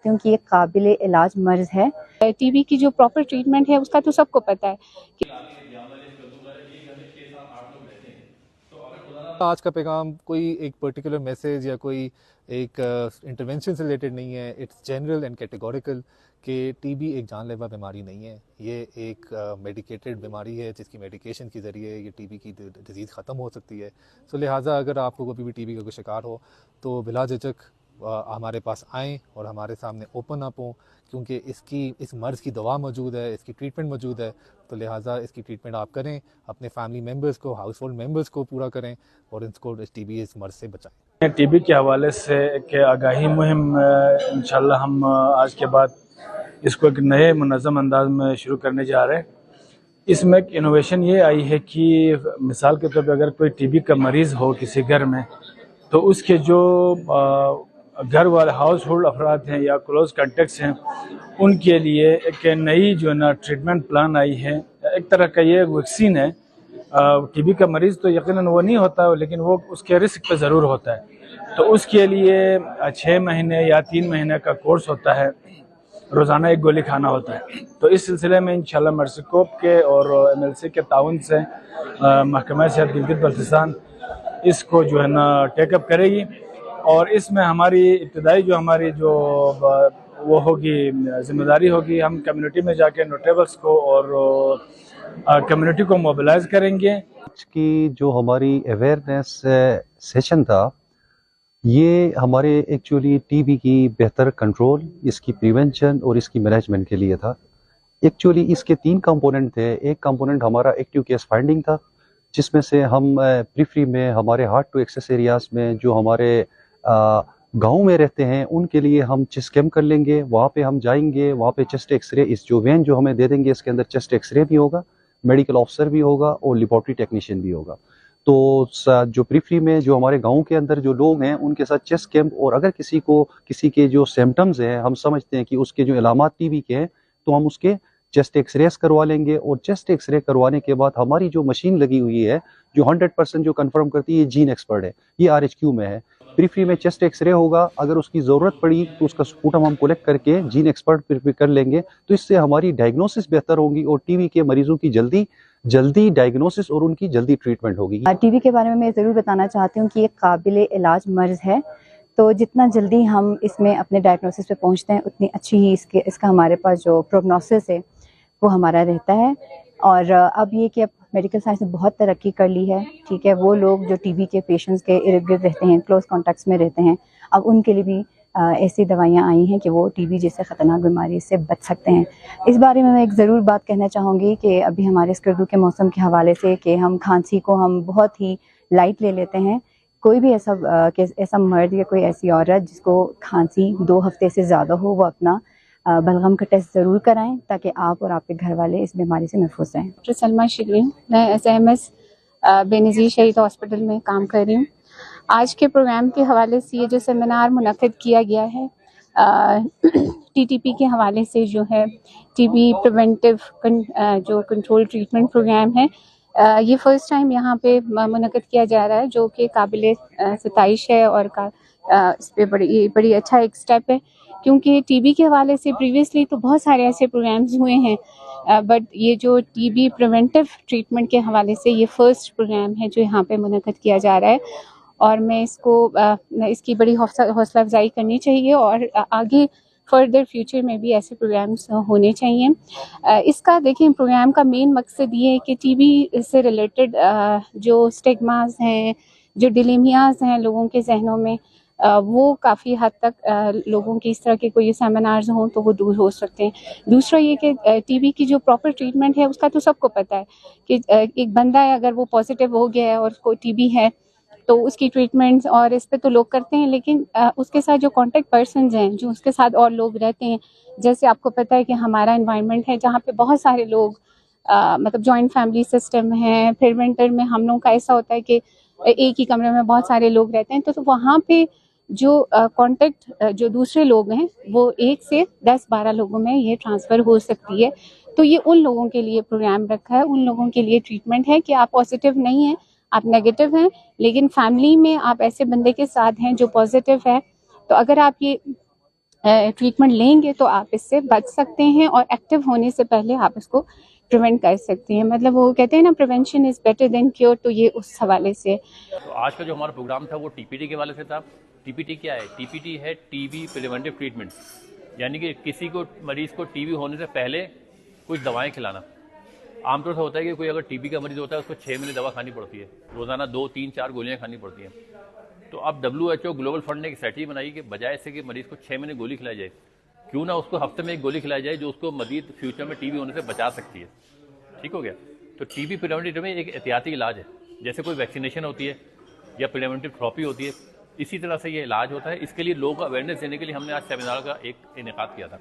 चाहती हूँ कि ये काबिल इलाज मर्ज है। टीबी की जो प्रॉपर ट्रीटमेंट है उसका तो सबको पता है कि आज का पैगाम कोई एक पर्टिकुलर मैसेज या कोई एक इंटरवेंशन से रिलेटेड नहीं है। इट्स जनरल एंड कैटेगोरिकल कि टीबी एक जानलेवा बीमारी नहीं है। ये एक मेडिकेटेड बीमारी है जिसकी मेडिकेशन के ज़रिए ये टीबी की डिजीज़ ख़त्म हो सकती है। सो लिहाजा अगर आपको कभी भी टीबी का कोई शिकार हो तो बिला झिझक हमारे पास आएँ और हमारे सामने ओपन अप हों, क्योंकि इस मर्ज़ की दवा मौजूद है, इसकी ट्रीटमेंट मौजूद है। तो लिहाजा इसकी ट्रीटमेंट आप करें, अपने फैमिली मेम्बर्स को, हाउस होल्ड मेम्बर्स को पूरा करें और इसको टीबी इस मर्ज़ से बचाएं। टीबी के हवाले से एक आगाही मुहिम इंशाल्लाह हम आज के बाद इसको एक नए मुनज़्ज़म अंदाज में शुरू करने जा रहे हैं। इसमें एक इनोवेशन ये आई है कि मिसाल के तौर पर अगर कोई टीबी का मरीज़ हो किसी घर में, तो उसके जो घर वाले हाउस होल्ड अफराद हैं या क्लोज कॉन्टेक्ट्स हैं, उनके लिए एक नई जो है ना ट्रीटमेंट प्लान आई है। एक तरह का ये वैक्सीन है। टीबी का मरीज़ तो यकीनन वो नहीं होता, लेकिन वो उसके रिस्क पे ज़रूर होता है। तो उसके लिए 6 महीने या 3 महीने का कोर्स होता है, रोज़ाना एक गोली खाना होता है। तो इस सिलसिले में इंशाल्लाह मर्सिकोप के और MLC के ताउन से महकमा सेहत गिलगित बल्तिस्तान इसको जो है ना टेकअप करेगी। और इसमें हमारी इब्तदाई जो हमारी जो वो होगी जिम्मेदारी होगी, हम कम्युनिटी में जाके नोटेबल्स को और कम्युनिटी को मोबिलाइज करेंगे। आज की जो हमारी अवेयरनेस सेशन था, ये हमारे एक्चुअली टीबी की बेहतर कंट्रोल, इसकी प्रिवेंशन और इसकी मैनेजमेंट के लिए था। एक्चुअली इसके 3 कंपोनेंट थे। एक कंपोनेंट हमारा एक्टिव केस फाइंडिंग था, जिसमें से हम प्रीफ्री में हमारे हार्ड टू एक्सेस एरियाज में जो हमारे गांव में रहते हैं उनके लिए हम चेस्ट कैम्प कर लेंगे। वहाँ पे हम जाएंगे, वहाँ पे चेस्ट एक्सरे, इस जो वैन जो हमें दे देंगे इसके अंदर चेस्ट एक्सरे भी होगा, मेडिकल ऑफिसर भी होगा और लेबोरेटरी टेक्नीशियन भी होगा। तो जो प्रीफ्री में जो हमारे गांव के अंदर जो लोग हैं उनके साथ चेस्ट कैम्प, और अगर किसी के जो सिम्टम्स हैं, हम समझते हैं कि उसके जो इलामात टीबी के हैं, तो हम उसके चेस्ट एक्सरेस करवा लेंगे। और चेस्ट एक्सरे करवाने के बाद हमारी जो मशीन लगी हुई है जो 100% जो कंफर्म करती है, ये जीन एक्सपर्ट है, ये RHQ में है। प्रीफ्री में चेस्ट एक्सरे होगा, अगर उसकी ज़रूरत पड़ी तो उसका स्पूटम हम कलेक्ट करके जीन एक्सपर्ट प्रीफ्री कर लेंगे। तो इससे हमारी डायग्नोसिस बेहतर होगी और टीबी के मरीजों की जल्दी डायग्नोसिस और उनकी जल्दी ट्रीटमेंट होगी। टीबी के बारे में मैं ज़रूर बताना चाहती हूँ कि ये काबिल इलाज मर्ज है। तो जितना जल्दी हम इसमें अपने डायग्नोसिस पे पहुँचते हैं, उतनी अच्छी ही इसका हमारे पास जो प्रोग्नोसिस है वो हमारा रहता है। और अब ये कि अब मेडिकल साइंस ने बहुत तरक्की कर ली है, ठीक है। वो लोग जो टीबी के पेशेंट्स के इर्द गिर्द रहते हैं, क्लोज कॉन्टैक्ट्स में रहते हैं, अब उनके लिए भी ऐसी दवाइयाँ आई हैं कि वो टीबी जैसे ख़तरनाक बीमारी से बच सकते हैं। इस बारे में मैं एक ज़रूर बात कहना चाहूँगी कि अभी हमारे स्कर्दू के मौसम के हवाले से कि हम खांसी को हम बहुत ही लाइट ले लेते हैं। कोई भी ऐसा मर्द या कोई ऐसी औरत जिसको खांसी 2 हफ्ते से ज़्यादा हो, वो अपना बलगम का टेस्ट ज़रूर कराएं ताकि आप और आपके घर वाले इस बीमारी से महफूज रहें। डॉक्टर सलमा शिगरी, मैं SMS बेनज़ीर शहीद हॉस्पिटल में काम कर रही हूँ। आज के प्रोग्राम के हवाले से ये जो सेमिनार मुनक़िद किया गया है TTP के हवाले से, जो है टीबी प्रिवेंटिव जो कंट्रोल ट्रीटमेंट प्रोग्राम है, ये फ़र्स्ट टाइम यहाँ पे मुनक़िद किया जा रहा है, जो कि काबिल सताइश है और इस पर बड़ी अच्छा एक स्टेप है। क्योंकि टीबी के हवाले से प्रीवियसली तो बहुत सारे ऐसे प्रोग्राम्स हुए हैं, बट ये जो टीबी प्रिवेंटिव ट्रीटमेंट के हवाले से ये फ़र्स्ट प्रोग्राम है जो यहाँ पे मुनक़िद किया जा रहा है। और मैं इसकी बड़ी हौसला अफजाई करनी चाहिए और आगे फर्दर फ्यूचर में भी ऐसे प्रोग्राम्स होने चाहिए। इसका देखें, प्रोग्राम का मेन मकसद ये है कि टीबी से रिलेटेड जो स्टिग्मास हैं, जो डिलेमियाज़ हैं लोगों के जहनों में, वो काफ़ी हद तक लोगों की इस तरह के कोई सेमिनार्स हों तो वो दूर हो सकते हैं। दूसरा ये कि टीबी की जो प्रॉपर ट्रीटमेंट है उसका तो सबको पता है कि एक बंदा है, अगर वो पॉजिटिव हो गया है और उसको टीबी है तो उसकी ट्रीटमेंट्स और इस पे तो लोग करते हैं, लेकिन उसके साथ जो कॉन्टेक्ट पर्सन्स हैं, जो उसके साथ और लोग रहते हैं, जैसे आपको पता है कि हमारा एनवायरनमेंट है जहाँ पे बहुत सारे लोग मतलब जॉइंट फैमिली सिस्टम है। फिर विंटर में हम लोगों का ऐसा होता है कि एक ही कमरे में बहुत सारे लोग रहते हैं, तो वहाँ पे जो कॉन्टेक्ट जो दूसरे लोग हैं वो 1 से 10-12 लोगों में ये ट्रांसफ़र हो सकती है। तो ये उन लोगों के लिए प्रोग्राम रखा है, उन लोगों के लिए ट्रीटमेंट है कि आप पॉजिटिव नहीं हैं, आप नेगेटिव हैं, लेकिन फैमिली में आप ऐसे बंदे के साथ हैं जो पॉजिटिव है। तो अगर आप ये ट्रीटमेंट लेंगे तो आप इससे बच सकते हैं और एक्टिव होने से पहले आप इसको प्रिवेंट कर सकते हैं। मतलब वो कहते हैं ना, prevention is better than cure, तो ये उस हवाले से। तो आज का जो हमारा प्रोग्राम था वो टीपीटी के हवाले से था। टीपीटी क्या है? टीपीटी है टीबी प्रिवेंटिव ट्रीटमेंट, यानी कि किसी को मरीज को टीबी होने से पहले कुछ दवाएं खिलाना। आमतौर से होता है कि कोई अगर टीबी का मरीज होता है उसको 6 महीने दवा खानी पड़ती है, रोजाना 2, 3, 4 गोलियां खानी पड़ती हैं। तो अब WHO ग्लोबल फंड ने एक स्ट्रैटेजी बनाई कि बजाय इससे कि मरीज को 6 महीने गोली खिलाई जाए, क्यों ना उसको हफ्ते में एक गोली खिलाई जाए जो उसको मजीद फ्यूचर में टीबी होने से बचा सकती है। ठीक हो गया? तो टीबी प्रिवेंटिव में एक एहतियाती इलाज है, जैसे कोई वैक्सीनेशन होती है या प्रिवेंटिव थेरेपी होती है, इसी तरह से ये इलाज होता है। इसके लिए लोगों को अवेयरनेस देने के लिए हमने आज सेमिनार का एक इनेकाद किया था।